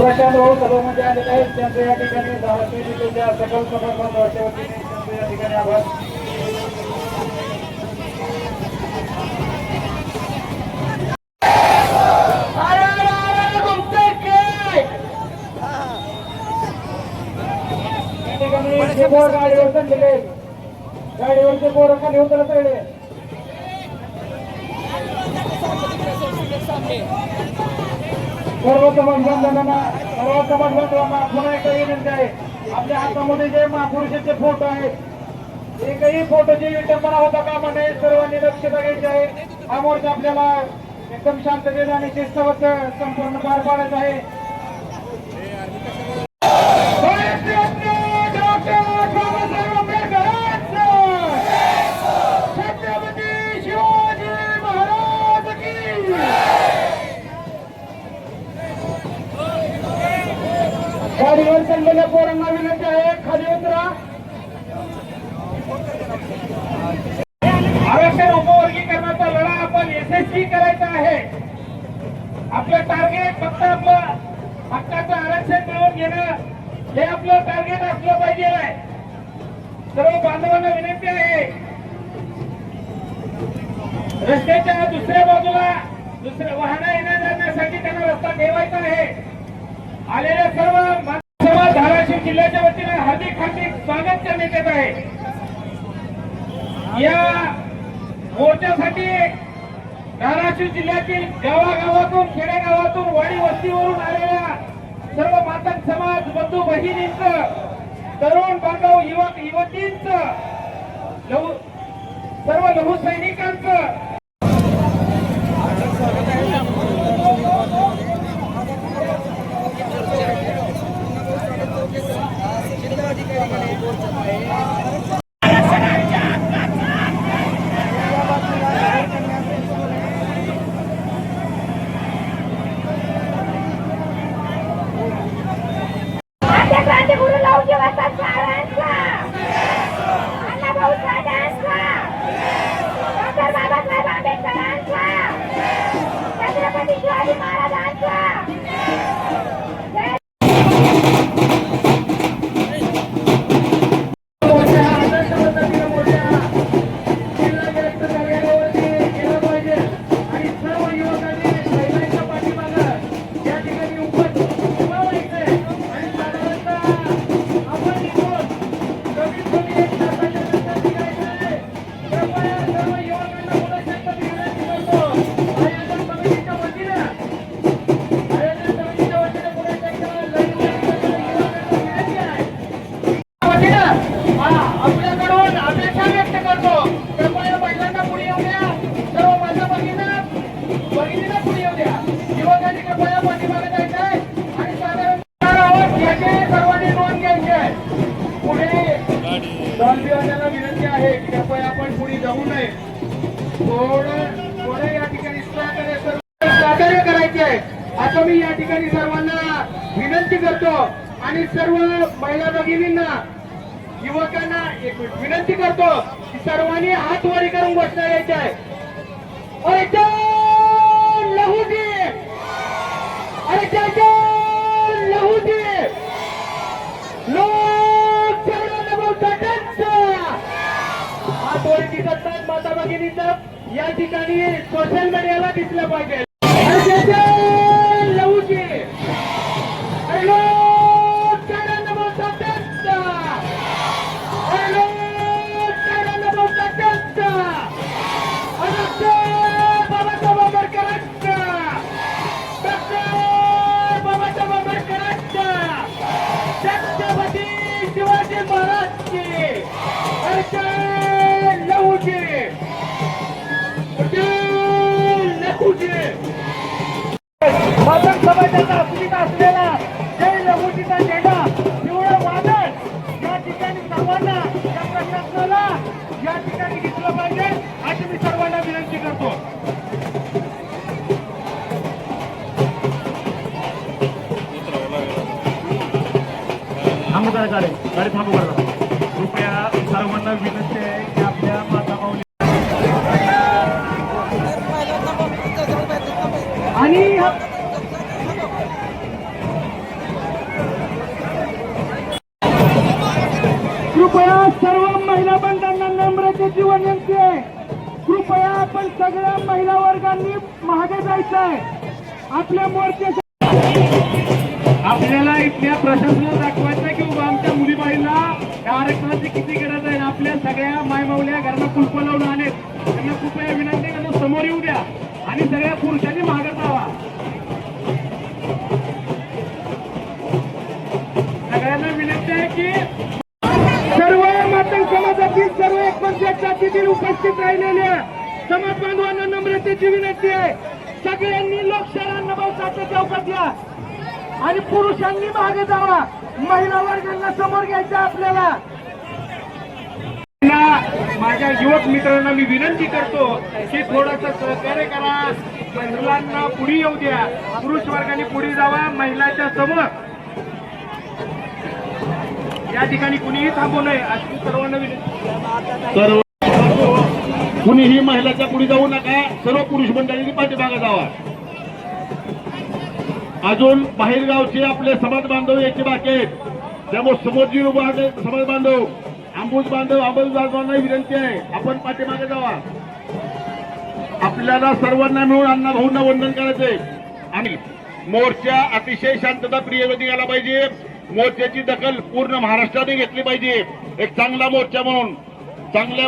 प्रशांत भाऊ सभामध्ये आलेले आहेत त्यांचं या ठिकाणी धावते जिल्ह्याच्या सकल समर्थनाच्या वतीने त्यांचं या ठिकाणी आभार. गाडीवर चढलेले गाडीवरचे पोरं खाली उतरत राहिले. सर्व समाज बांधवांना पुन्हा एकदा विनंती आहे, आपल्या हातामध्ये जे महापुरुषाचे फोटो आहेत एकही फोटोची विटंबना होता कामा नये. सर्वांनी दक्षता घ्यायची आहे. हा मोर्चा आपल्याला एकदम शांततेने आणि शिस्तबद्ध संपूर्ण पार पाडायचा आहे. गाडीवर चाललेल्या पोरांना विनंती आहे, खाली उतरा. आरक्षण उपवर्गीकरणाचा लढा आपण यशस्वी करायचा आहे. आपलं टार्गेट फक्त आपलं हक्काचं आरक्षण मिळवून घेणं हे आपलं टार्गेट असलं पाहिजे. सर्व बांधवांना विनंती आहे, रस्त्याच्या दुसऱ्या बाजूला दुसऱ्या वाहनं येण्या जाण्यासाठी त्यांना रस्ता ठेवायचा आहे. आलेल्या सर्व समाज धाराशिव जिल्ह्याच्या वतीने हार्दिक स्वागत करण्यात येत आहे. या मोर्चासाठी धाराशिव जिल्ह्यातील गावागावातून खेडेगावातून वाडी वस्तीवरून आलेल्या सर्व मातंग समाज बंधू भगिनींचं, तरुण बांधव युवक युवतींचं, सर्व लघु सैनिकांचं विनंती आहे की कृपया आपण पुढे जाऊ नये. थोडं या ठिकाणी सहकार्य करायचे आहे असं मी या ठिकाणी सर्वांना विनंती करतो. आणि सर्व महिला भगिनींना युवकांना एक विनंती करतो की सर्वांनी हात वरी करून घोषणा द्यायची आहे. अरे लहूजी, अरे लहूजी, लोक हात वरी दिसत नाहीत माता भगिनींचा, या ठिकाणी सोशल मीडियाला दिसलं पाहिजे. लहूजी, अरे शिवाजी महाराज मातंग समाजाचा अस्मिता असलेला जय लघुजीचा झेंडा पिवळं वादळ या ठिकाणी सर्वांना या प्रशासनाला या ठिकाणी दिसलं पाहिजे अशी मी सर्वांना विनंती करतो. थांबू करा गाडी थांबू करा. कृपया सर्वांना विनंती आहे की आपल्या माता माऊली आणि विनंती आहे, कृपया आपण सगळ्या महिला वर्गांनी मागे जायचं आहे. आपल्या मोर्चासाठी आपल्याला इथल्या प्रशासनाला दाखवायचं की उभा आमच्या मुलीबाईला या आरक्षणाची किती गरज आहे. आपल्या सगळ्या मायमावल्या घरांना कुलप लावून आलेत, त्यांना कृपया विनंती करतो समोर येऊ द्या आणि सगळ्या पुरुषांनी मागे जावा. सगळ्यांना विनंती आहे की सर्व मातंग समाजातील सर्व 49 जातीतील उपस्थित राहिलेल्या समाज बांधवांना नम्रतेची विनंती आहे. सगळ्यांनी लोकशाही अण्णाभाऊ साठे चौकात या आणि पुरुषांनी मागे जावा. महिला वर्गांना समोर घ्यायचं आपल्याला. माझ्या युवक मित्रांना मी विनंती करतो की थोडंसं सहकार्य करा, महिलांना पुढे येऊ द्या, पुरुष वर्गाने पुढे जावा. महिलांच्या समोर या ठिकाणी कुणीही थांबू नये अशी सर्वांना विनंती. कुणीही महिलाच्या पुढे जाऊ नका, सर्व पुरुष मंडळींनी पाठीमागे जावा. अजून बाहेरगावचे आपले समाज बांधव यायचे बाकी आहेत, त्यामुळे समोरची समाज बांधव आंबूज बांधवांना विनंती आहे आपण पाठीमागे जावा. आपल्याला सर्वांना मिळून अण्णा भाऊंना वंदन करायचंय आणि मोर्चा अतिशय शांतताप्रिय निघाला पाहिजे. मोर्चाची दखल पूर्ण महाराष्ट्राने घेतली पाहिजे. एक चांगला मोर्चा म्हणून चांगल्या